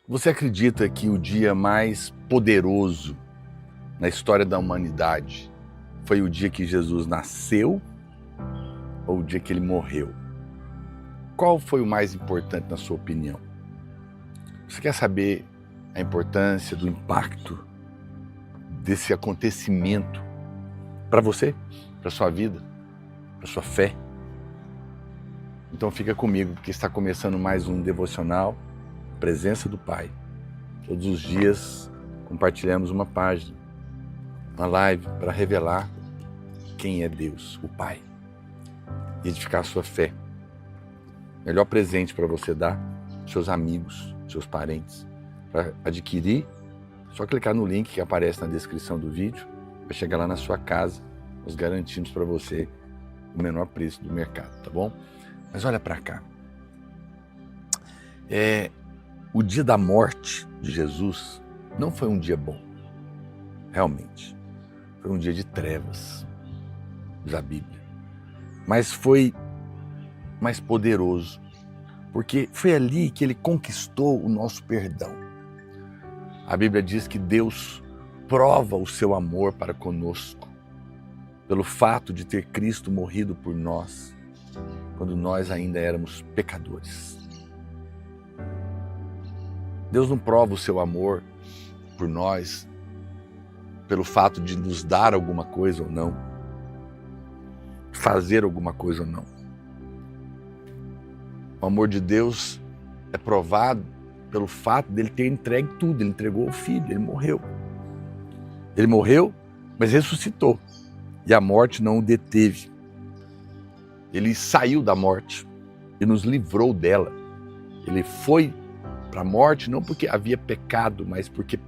Você acredita que o dia mais poderoso na história da humanidade foi o dia que Jesus nasceu ou o dia que ele morreu? Qual foi o mais importante na sua opinião? Você quer saber a importância do impacto desse acontecimento para você, para sua vida, para sua fé? Então fica comigo, porque está começando mais um devocional, Presença do Pai. Todos os dias compartilhamos uma página, uma live para revelar quem é Deus, o Pai, e edificar a sua fé. Melhor presente para você dar aos seus amigos, seus parentes. Para adquirir, só clicar no link que aparece na descrição do vídeo, vai chegar lá na sua casa. Nós garantimos para você o menor preço do mercado, tá bom? Mas olha para cá. O dia da morte de Jesus não foi um dia bom, realmente. Foi um dia de trevas, diz a Bíblia. Mas foi mais poderoso, porque foi ali que ele conquistou o nosso perdão. A Bíblia diz que Deus prova o seu amor para conosco, pelo fato de ter Cristo morrido por nós, quando nós ainda éramos pecadores. Deus não prova o seu amor por nós pelo fato de nos dar alguma coisa ou não, fazer alguma coisa ou não. O amor de Deus é provado pelo fato dele ter entregue tudo. Ele entregou o Filho, ele morreu. Ele morreu, mas ressuscitou. E a morte não o deteve. Ele saiu da morte e nos livrou dela. Ele foi para a morte não porque havia pecado, mas porque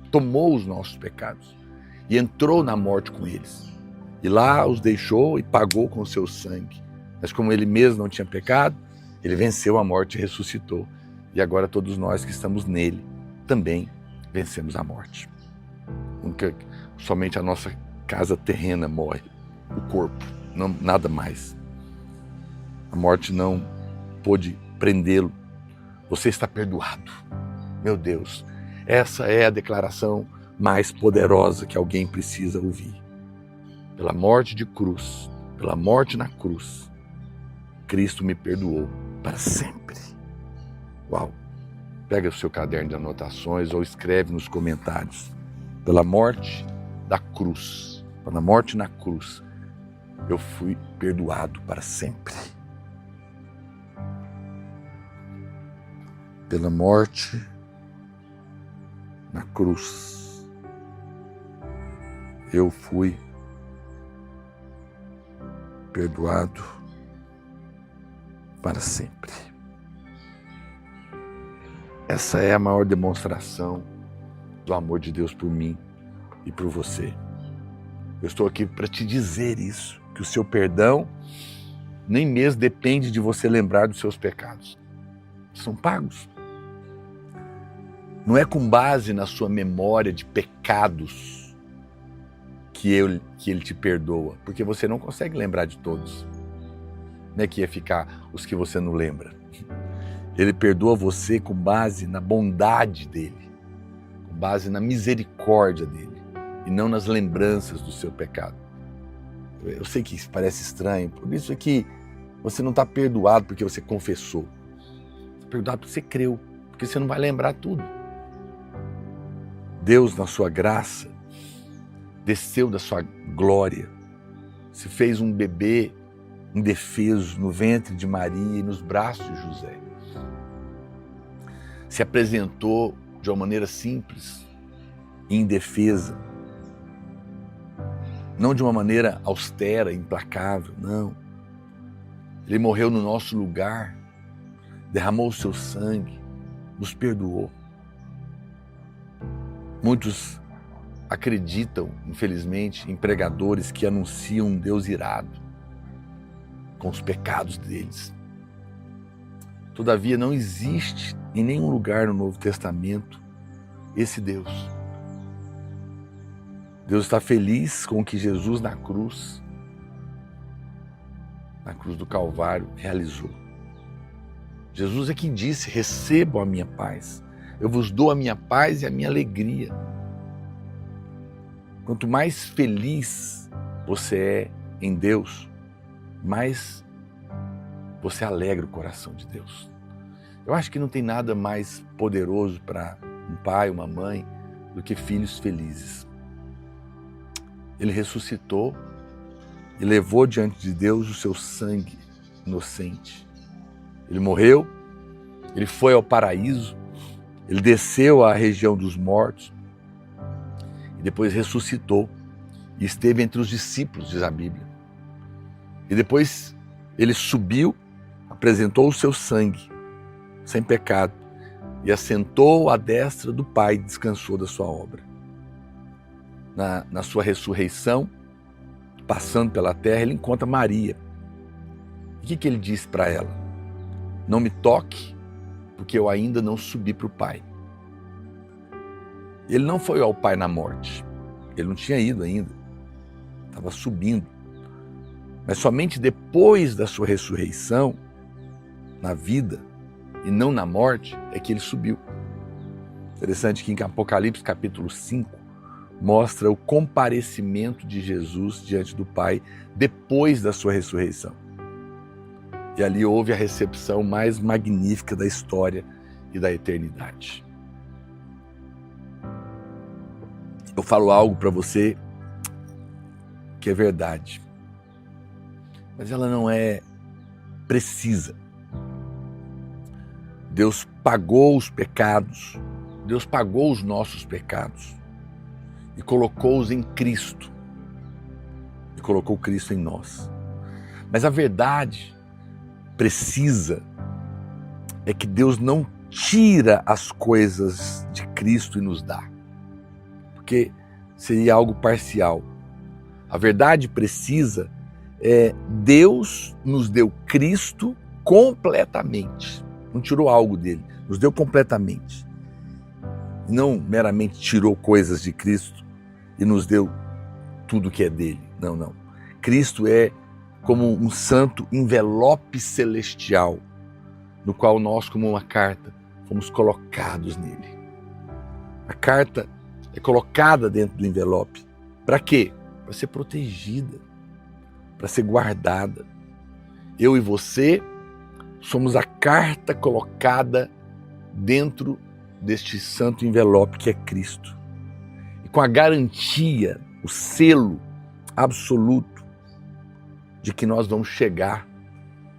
tomou os nossos pecados e entrou na morte com eles. E lá os deixou e pagou com o seu sangue. Mas como ele mesmo não tinha pecado, ele venceu a morte e ressuscitou. E agora todos nós que estamos nele também vencemos a morte. Nunca, somente a nossa casa terrena morre, o corpo, não, nada mais. A morte não pôde prendê-lo. Você está perdoado. Meu Deus, essa é a declaração mais poderosa que alguém precisa ouvir. Pela morte de cruz, pela morte na cruz, Cristo me perdoou para sempre. Uau! Pega o seu caderno de anotações ou escreve nos comentários. Pela morte da cruz, pela morte na cruz, eu fui perdoado para sempre. Pela morte na cruz, eu fui perdoado para sempre. Essa é a maior demonstração do amor de Deus por mim e por você. Eu estou aqui para te dizer isso, que o seu perdão nem mesmo depende de você lembrar dos seus pecados. São pagos. Não é com base na sua memória de pecados que ele te perdoa, porque você não consegue lembrar de todos. Não é que ia ficar os que você não lembra. Ele perdoa você com base na bondade dele, com base na misericórdia dele, e não nas lembranças do seu pecado. Eu sei que isso parece estranho, por isso é que você não está perdoado porque você confessou. Você está perdoado porque você creu, porque você não vai lembrar tudo. Deus, na sua graça, desceu da sua glória, se fez um bebê indefeso no ventre de Maria e nos braços de José. Se apresentou de uma maneira simples e indefesa, não de uma maneira austera, implacável, não. Ele morreu no nosso lugar, derramou o seu sangue, nos perdoou. Muitos acreditam, infelizmente, em pregadores que anunciam um Deus irado com os pecados deles. Todavia, não existe em nenhum lugar no Novo Testamento esse Deus. Deus está feliz com o que Jesus na cruz do Calvário, realizou. Jesus é quem disse: recebam a minha paz. eu vos dou a minha paz e a minha alegria. Quanto mais feliz você é em Deus, mais você alegra o coração de Deus. Eu acho que não tem nada mais poderoso para um pai, uma mãe, do que filhos felizes. Ele ressuscitou e levou diante de Deus o seu sangue inocente. Ele morreu, ele foi ao paraíso, ele desceu à região dos mortos e depois ressuscitou e esteve entre os discípulos, diz a Bíblia. E depois ele subiu, apresentou o seu sangue, sem pecado, e assentou à destra do Pai e descansou da sua obra. Na sua ressurreição, passando pela terra, ele encontra Maria. E o que ele disse para ela? Não me toque, porque eu ainda não subi para o Pai. Ele não foi ao Pai na morte. Ele não tinha ido ainda. Estava subindo. Mas somente depois da sua ressurreição, na vida e não na morte, é que ele subiu. Interessante que em Apocalipse capítulo 5 mostra o comparecimento de Jesus diante do Pai depois da sua ressurreição. E ali houve a recepção mais magnífica da história e da eternidade. Eu falo algo para você que é verdade, mas ela não é precisa. Deus pagou os pecados, Deus pagou os nossos pecados e colocou-os em Cristo. E colocou Cristo em nós. Mas a verdade precisa é que Deus não tira as coisas de Cristo e nos dá, porque seria algo parcial. A verdade precisa é Deus nos deu Cristo completamente. Não tirou algo dele, nos deu completamente. Não meramente tirou coisas de Cristo e nos deu tudo que é dele. Não, não. Cristo é como um santo envelope celestial, no qual nós, como uma carta, fomos colocados nele. A carta é colocada dentro do envelope. Para quê? Para ser protegida, para ser guardada. Eu e você somos a carta colocada dentro deste santo envelope que é Cristo. E com a garantia, o selo absoluto de que nós vamos chegar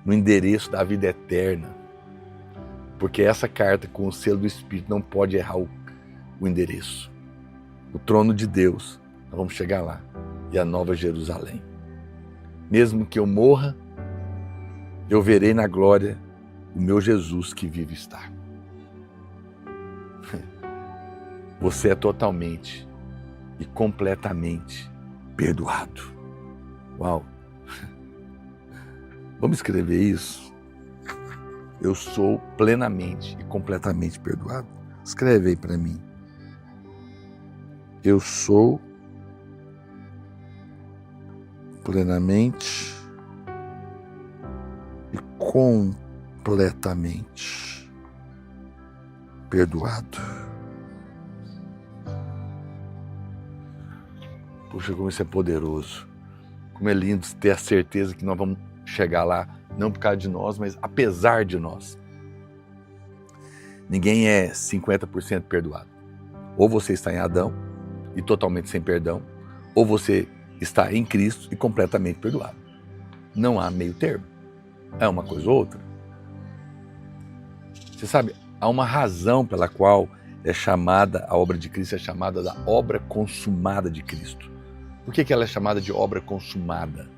no endereço da vida eterna. Porque essa carta com o selo do Espírito não pode errar o endereço. O trono de Deus, nós vamos chegar lá. E a Nova Jerusalém. Mesmo que eu morra, eu verei na glória o meu Jesus que vive está. Você é totalmente e completamente perdoado. Uau! Vamos escrever isso? Eu sou plenamente e completamente perdoado. Escreve aí para mim. Eu sou plenamente e completamente perdoado. Puxa, como isso é poderoso. Como é lindo ter a certeza que nós vamos chegar lá, não por causa de nós, mas apesar de nós. Ninguém é 50% perdoado. Ou você está em Adão e totalmente sem perdão, ou você está em Cristo e completamente perdoado. Não há meio termo. É uma coisa ou outra. Você sabe, há uma razão pela qual a obra de Cristo é chamada da obra consumada de Cristo. Por que ela é chamada de obra consumada?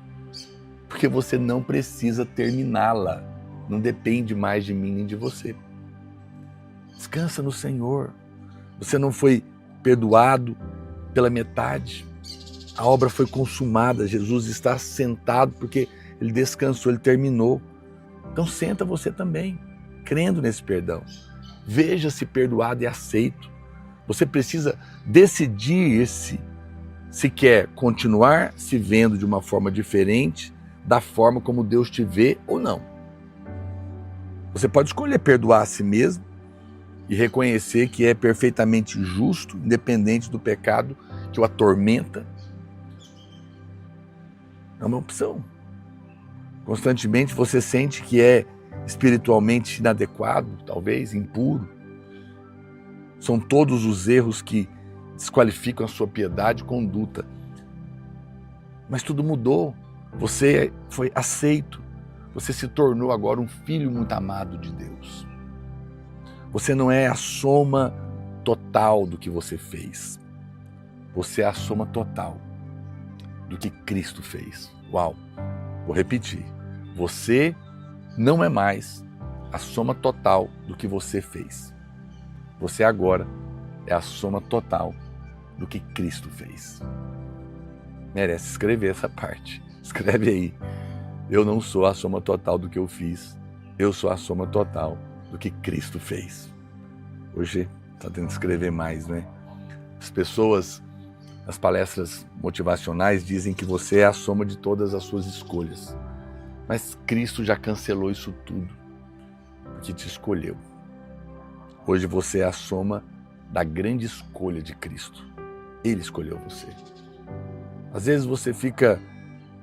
Porque você não precisa terminá-la. Não depende mais de mim nem de você. Descansa no Senhor. Você não foi perdoado pela metade. A obra foi consumada. Jesus está sentado porque ele descansou, ele terminou. Então senta você também, crendo nesse perdão. Veja-se perdoado e aceito. Você precisa decidir se quer continuar se vendo de uma forma diferente da forma como Deus te vê ou não. Você pode escolher perdoar a si mesmo e reconhecer que é perfeitamente justo, independente do pecado que o atormenta, é uma opção. Constantemente você sente que é espiritualmente inadequado, talvez impuro. São todos os erros que desqualificam a sua piedade e conduta. Mas tudo mudou. Você foi aceito. Você se tornou agora um filho muito amado de Deus. Você não é a soma total do que você fez. Você é a soma total do que Cristo fez. Uau! Vou repetir. Você não é mais a soma total do que você fez. Você agora é a soma total do que Cristo fez. Merece escrever essa parte. Escreve aí. Eu não sou a soma total do que eu fiz. Eu sou a soma total do que Cristo fez. Hoje está tendo que escrever mais, né? As pessoas, nas palestras motivacionais, dizem que você é a soma de todas as suas escolhas. Mas Cristo já cancelou isso tudo, porque te escolheu. Hoje você é a soma da grande escolha de Cristo. Ele escolheu você. Às vezes você fica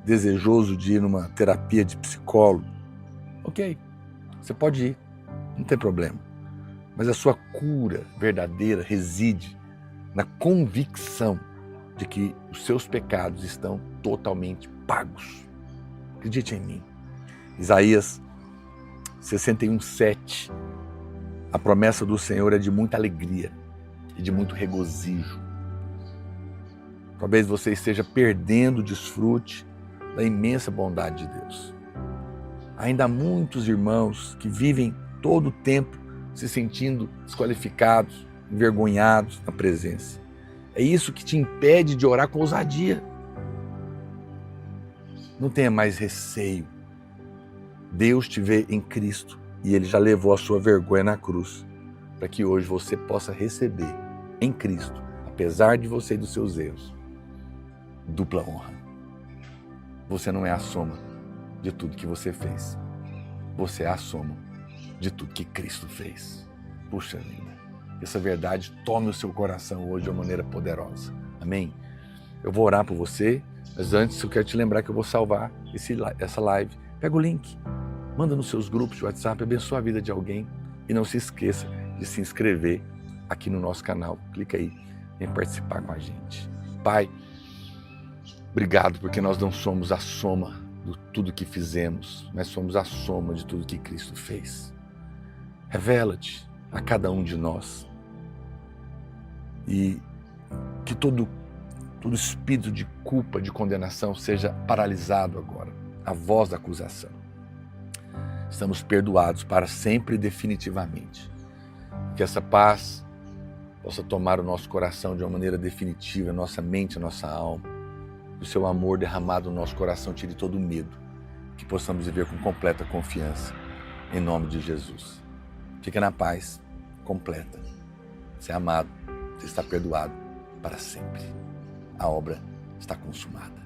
desejoso de ir numa terapia de psicólogo. Ok, você pode ir, não tem problema. Mas a sua cura verdadeira reside na convicção de que os seus pecados estão totalmente pagos. Acredite em mim. Isaías 61:7. A promessa do Senhor é de muita alegria e de muito regozijo. Talvez você esteja perdendo o desfrute da imensa bondade de Deus. Ainda há muitos irmãos que vivem todo o tempo se sentindo desqualificados, envergonhados na presença. É isso que te impede de orar com ousadia. Não tenha mais receio. Deus te vê em Cristo e Ele já levou a sua vergonha na cruz para que hoje você possa receber em Cristo, apesar de você e dos seus erros, dupla honra. Você não é a soma de tudo que você fez. Você é a soma de tudo que Cristo fez. Puxa vida, essa verdade tome o seu coração hoje de uma maneira poderosa. Amém? Eu vou orar por você, mas antes eu quero te lembrar que eu vou salvar essa live. Pega o link, manda nos seus grupos de WhatsApp, abençoa a vida de alguém e não se esqueça de se inscrever aqui no nosso canal. Clica aí, vem participar com a gente. Pai, obrigado porque nós não somos a soma de tudo que fizemos, mas somos a soma de tudo que Cristo fez. Revela-te a cada um de nós e que todo espírito de culpa, de condenação seja paralisado agora, a voz da acusação. Estamos perdoados para sempre e definitivamente. Que essa paz possa tomar o nosso coração de uma maneira definitiva, a nossa mente, a nossa alma. Que o seu amor derramado no nosso coração tire todo o medo. Que possamos viver com completa confiança. Em nome de Jesus. Fica na paz completa. Você é amado, você está perdoado para sempre. A obra está consumada.